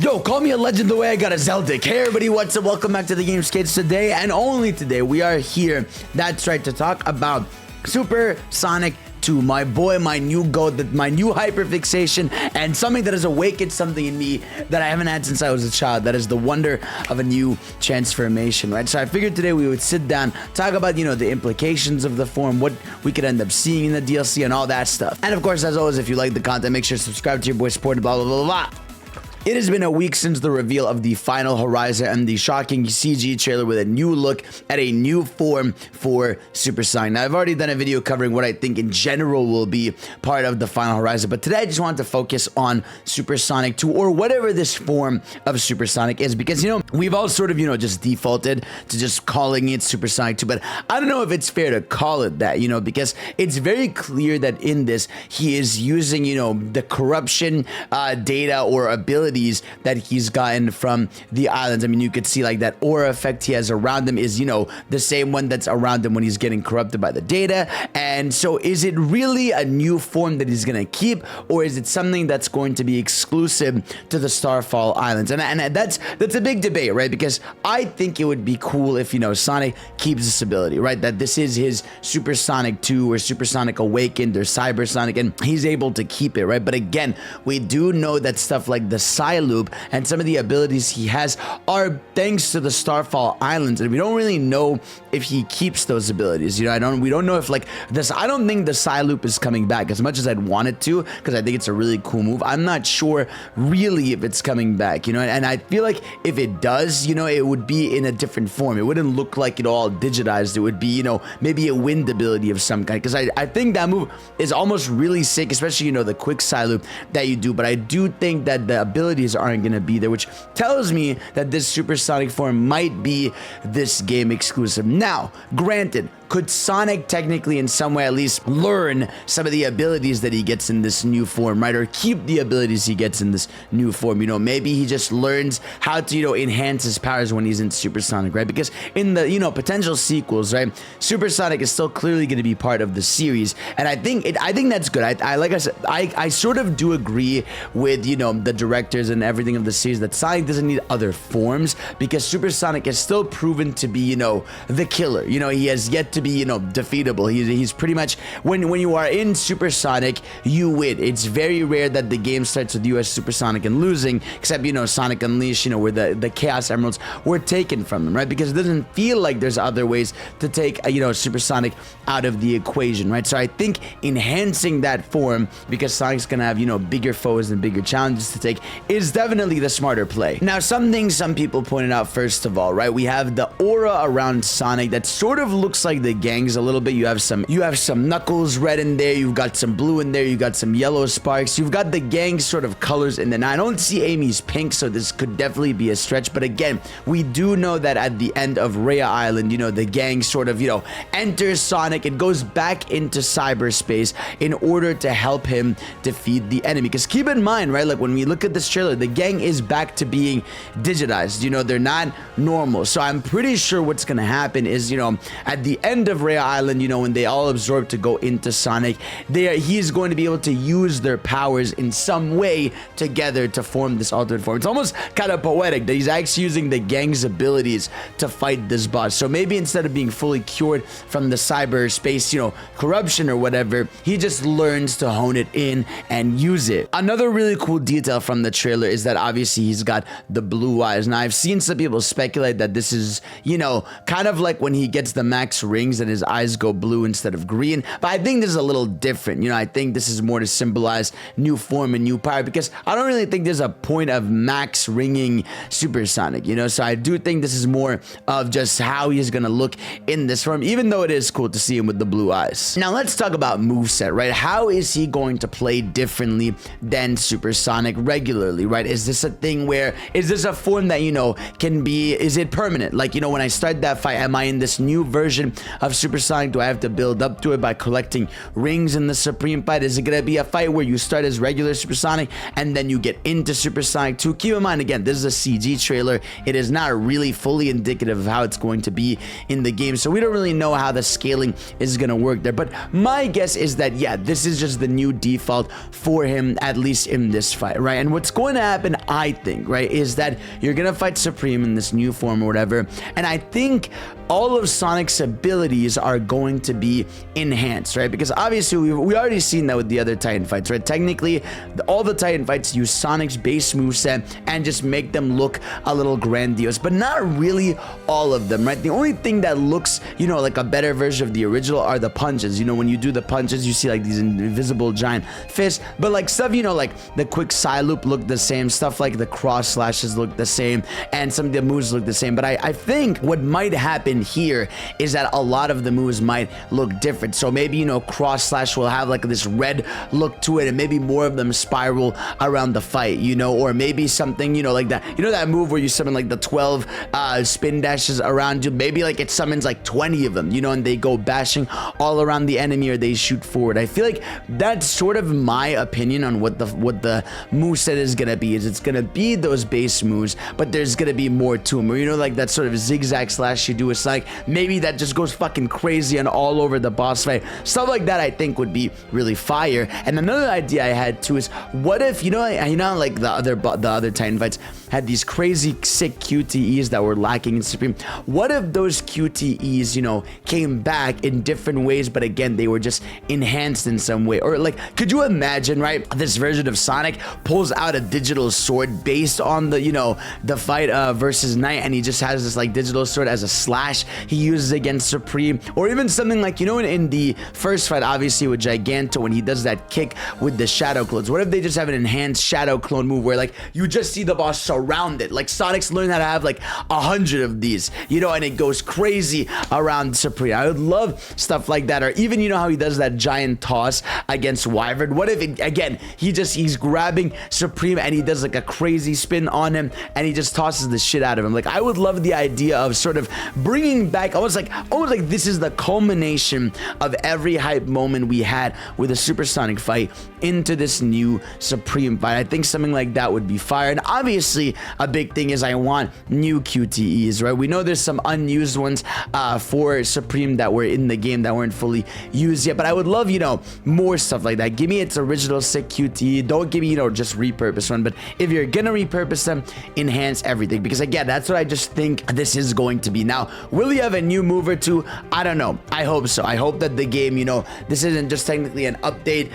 Yo, call me a legend the way I got a Zeldic. Hey everybody, what's up? Welcome back to the Games Kids. Today, and only today, we are here, that's right, to talk about Super Sonic 2, my boy, my new goat, my new hyperfixation, and something that has awakened something in me that I haven't had since I was a child. That is the wonder of a new transformation, right? So I figured today we would sit down, talk about, the implications of the form, what we could end up seeing in the DLC, and all that stuff. And of course, as always, if you like the content, make sure to subscribe to your boy, support, blah, blah, blah, blah. It has been a week since the reveal of the final Horizon and the shocking CG trailer with a new look at a new form for Super Sonic. Now, I've already done a video covering what I think in general will be part of the final Horizon, but today I just wanted to focus on Super Sonic 2, or whatever this form of Super Sonic is, because, we've all sort of, just defaulted to just calling it Super Sonic 2, but I don't know if it's fair to call it that, because it's very clear that in this, he is using, the corruption data or ability that he's gotten from the islands. I mean, you could see like that aura effect he has around him is, the same one that's around him when he's getting corrupted by the data. And so is it really a new form that he's going to keep, or is it something that's going to be exclusive to the Starfall Islands? And that's a big debate, right? Because I think it would be cool if, Sonic keeps this ability, right? That this is his Super Sonic 2 or Super Sonic Awakened or Cyber Sonic, and he's able to keep it, right? But again, we do know that stuff like the Loop and some of the abilities he has are thanks to the Starfall Islands, and we don't really know if he keeps those abilities. We don't know if like this. I don't think the Loop is coming back as much as I'd want it to, because I think it's a really cool move. I'm not sure really if it's coming back, and I feel like if it does, it would be in a different form. It wouldn't look like it all digitized. It would be, maybe a wind ability of some kind, because I think that move is almost really sick, especially, the quick Loop that you do. But I do think that the abilities aren't going to be there, which tells me that this Super Sonic form might be this game exclusive. Now, granted, could Sonic technically in some way at least learn some of the abilities that he gets in this new form, right? Or keep the abilities he gets in this new form? Maybe he just learns how to, enhance his powers when he's in Super Sonic, right? Because in the, potential sequels, right, Super Sonic is still clearly going to be part of the series. And I think that's good. Like I said, I sort of do agree with, the directors and everything of the series that Sonic doesn't need other forms, because Super Sonic is still proven to be, the killer. He has yet to be, defeatable. He's pretty much, when you are in Super Sonic, you win. It's very rare that the game starts with you as Super Sonic and losing, except, Sonic Unleashed, where the Chaos Emeralds were taken from them, right? Because it doesn't feel like there's other ways to take, Super Sonic out of the equation, right? So I think enhancing that form, because Sonic's gonna have, bigger foes and bigger challenges to take, is definitely the smarter play. Now, some things some people pointed out, first of all, right? We have the aura around Sonic that sort of looks like the gangs a little bit. You have some Knuckles red in there, you've got some blue in there, you got some yellow sparks, you've got the gang sort of colors in there. Now, I don't see Amy's pink, so this could definitely be a stretch, but again, we do know that at the end of Rhea Island, the gang sort of, enters Sonic. It goes back into cyberspace in order to help him defeat the enemy. Because keep in mind, right, like when we look at this trailer, the gang is back to being digitized. They're not normal. So I'm pretty sure what's gonna happen is, at the end of Rhea Island, when they all absorb to go into Sonic, he's going to be able to use their powers in some way together to form this alternate form. It's almost kind of poetic that he's actually using the gang's abilities to fight this boss. So maybe instead of being fully cured from the cyberspace, corruption or whatever, he just learns to hone it in and use it. Another really cool detail from the trailer is that obviously he's got the blue eyes. Now, I've seen some people speculate that this is, kind of like when he gets the max rings and his eyes go blue instead of green, but I think this is a little different. I think this is more to symbolize new form and new power, because I don't really think there's a point of max ringing Super Sonic, so I do think this is more of just how he's gonna look in this form, even though it is cool to see him with the blue eyes. Now, let's talk about moveset, right? How is he going to play differently than Super Sonic regularly, right? Is this a thing where, is this a form that, can be, is it permanent? Like, when I start that fight, am I in this new version of Supersonic? Do I have to build up to it by collecting rings in the Supreme fight? Is it gonna be a fight where you start as regular Supersonic and then you get into Supersonic 2? Keep in mind, again, this is a CG trailer. It is not really fully indicative of how it's going to be in the game, so we don't really know how the scaling is gonna work there. But my guess is that, yeah, this is just the new default for him, at least in this fight, right? And what's going to happen, I think, right, is that you're gonna fight Supreme in this new form or whatever, and I think all of Sonic's abilities are going to be enhanced, right? Because obviously we already seen that with the other Titan fights, right? Technically, all the Titan fights use Sonic's base moveset and just make them look a little grandiose, but not really all of them, right? The only thing that looks, you know, like a better version of the original are the punches. You know, when you do the punches, you see like these invisible giant fists, but like stuff, you know, like the quick side loop look the same, stuff like the cross slashes look the same, and some of the moves look the same. But I think what might happen here is that a lot of the moves might look different. So maybe, you know, cross slash will have like this red look to it, and maybe more of them spiral around the fight, you know, or maybe something, you know, like that, you know, that move where you summon like the 12 spin dashes around you, maybe like it summons like 20 of them, you know, and they go bashing all around the enemy, or they shoot forward. I feel like that's sort of my opinion on what the moveset is gonna be. Is it's gonna be those base moves, but there's gonna be more to them, or, you know, like that sort of zigzag slash you do. It's like maybe that just goes fucking crazy and all over the boss fight. Stuff like that I think would be really fire. And another idea I had too is, what if, you know like the other Titan fights had these crazy sick QTEs that were lacking in Supreme. What if those QTEs, you know, came back in different ways, but again, they were just enhanced in some way? Or like, could you imagine, right, this version of Sonic pulls out a digital sword based on the, you know, the fight versus Knight, and he just has this like digital sword as a slash he uses against Supreme? Or even something like, you know, in the first fight, obviously with Giganto, when he does that kick with the shadow clones, what if they just have an enhanced shadow clone move where like you just see the boss surrounded? Like Sonic's learned how to have like 100 of these, you know, and it goes crazy around Supreme. I would love stuff like that. Or even, you know, how he does that giant toss against Wyvern. What if it, again, he's grabbing Supreme and he does like a crazy spin on him and he just tosses the shit out of him? Like, I would love the idea of sort of bringing back almost like this is the culmination of every hype moment we had with a Supersonic fight into this new Supreme fight. I think something like that would be fire. And obviously a big thing is I want new QTEs, right? We know there's some unused ones for Supreme that were in the game that weren't fully used yet, but I would love, you know, more stuff like that. Give me its original sick QTE. Don't give me, you know, just repurpose one, but if you're gonna repurpose them, enhance everything, because again, that's what I just think this is going to be. Now, will he have a new move or two? I don't know. I hope so. I hope that the game, you know, this isn't just technically an update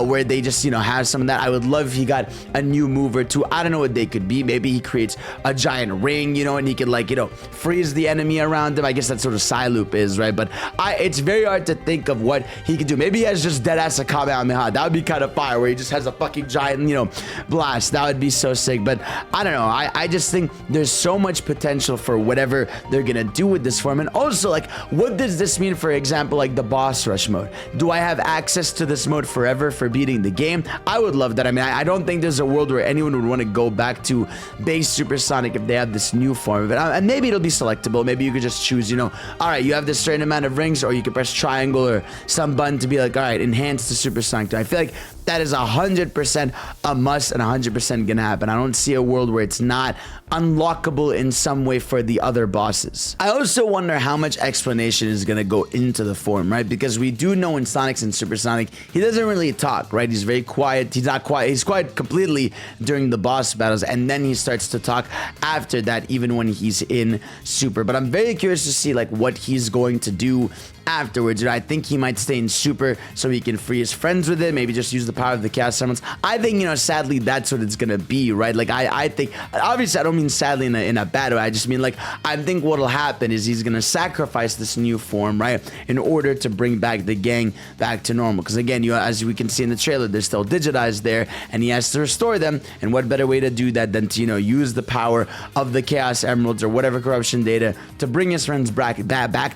where they just, you know, have some of that. I would love if he got a new move or two. I don't know what they could be. Maybe he creates a giant ring, you know, and he could, like, you know, freeze the enemy around him. I guess that's sort of Psyloop is, right? But it's very hard to think of what he could do. Maybe he has just dead ass a Kamehameha. That would be kind of fire, where he just has a fucking giant, you know, blast. That would be so sick. But I don't know. I just think there's so much potential for whatever they're gonna do with this form. And also, like, what does this mean, for example, like the boss rush mode? Do I have access to this mode forever for beating the game? I would love that. I mean, I don't think there's a world where anyone would want to go back to base Supersonic if they have this new form of it. And maybe it'll be selectable. Maybe you could just choose, you know, all right, you have this certain amount of rings, or you could press triangle or some button to be like, all right, enhance the Supersonic. I feel like that is 100% a must and 100% gonna happen. I don't see a world where it's not unlockable in some way for the other bosses. I also wonder how much explanation is gonna go into the form, right? Because we do know in Sonic's and Supersonic, he doesn't really talk, right? He's very quiet. He's not quiet. He's quiet completely during the boss battles, and then he starts to talk after that, even when he's in Super. But I'm very curious to see like what he's going to do afterwards. You know, I think he might stay in Super so he can free his friends with it, maybe just use the power of the Chaos Summons. I think, you know, sadly, that's what it's gonna be, right? Like, I think, obviously, I don't mean sadly in a bad way. I just mean, like, I think what'll happen is he's gonna sacrifice this new form, right, in order to bring back the gang back to normal. Because again, you know, as we can see in the trailer, they're still digitized there, and he has to restore them. And what better way to do that than to, you know, use the power of the Chaos Emeralds or whatever corruption data to bring his friends back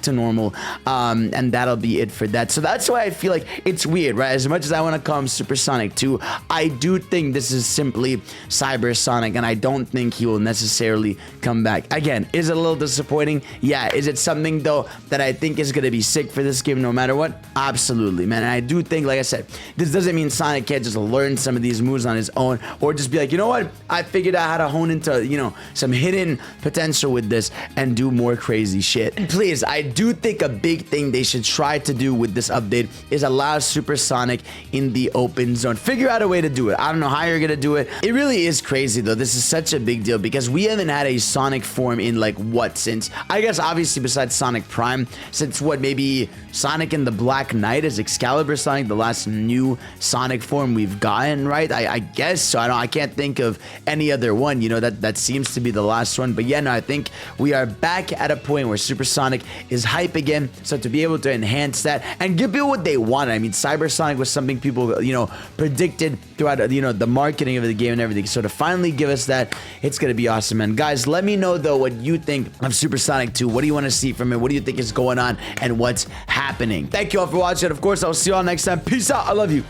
to normal. and that'll be it for that. So that's why I feel like it's weird, right? As much as I want to call him Supersonic 2, I do think this is simply Cybersonic, and I don't think he will necessarily come back. Again, is it a little disappointing? Yeah. Is it something though that I think is gonna be sick for this game no matter what? Absolutely, man. And I do think, like I said, this doesn't mean Sonic can't just learn some of these moves on his own, or just be like, you know what, I figured out how to hone into, you know, some hidden potential with this and do more crazy shit. And please, I do think a big thing they should try to do with this update is allow Supersonic in the open zone. Figure out a way to do it. I don't know how you're gonna do it. It really is crazy though. This is such a big deal because we haven't had a Sonic form in like what, since, I guess obviously besides Sonic Prime, since what, maybe Sonic in the Black Knight? Is Excalibur Sonic the last new Sonic form we've gotten, right? I guess so. I can't think of any other one, you know, that seems to be the last one. But yeah, no, I think we are back at a point where Supersonic is hype again. So to be able to enhance that and give people what they want. I mean, Cybersonic was something people, you know, predicted throughout, you know, the marketing of the game and everything. So to finally give us that, it's gonna be awesome. And guys, let me know though what you think of Supersonic 2. What do you want to see from it? What do you think is going on and what's happening? Thank you all for watching. Of course, I'll see you all next time. Peace out. I love you.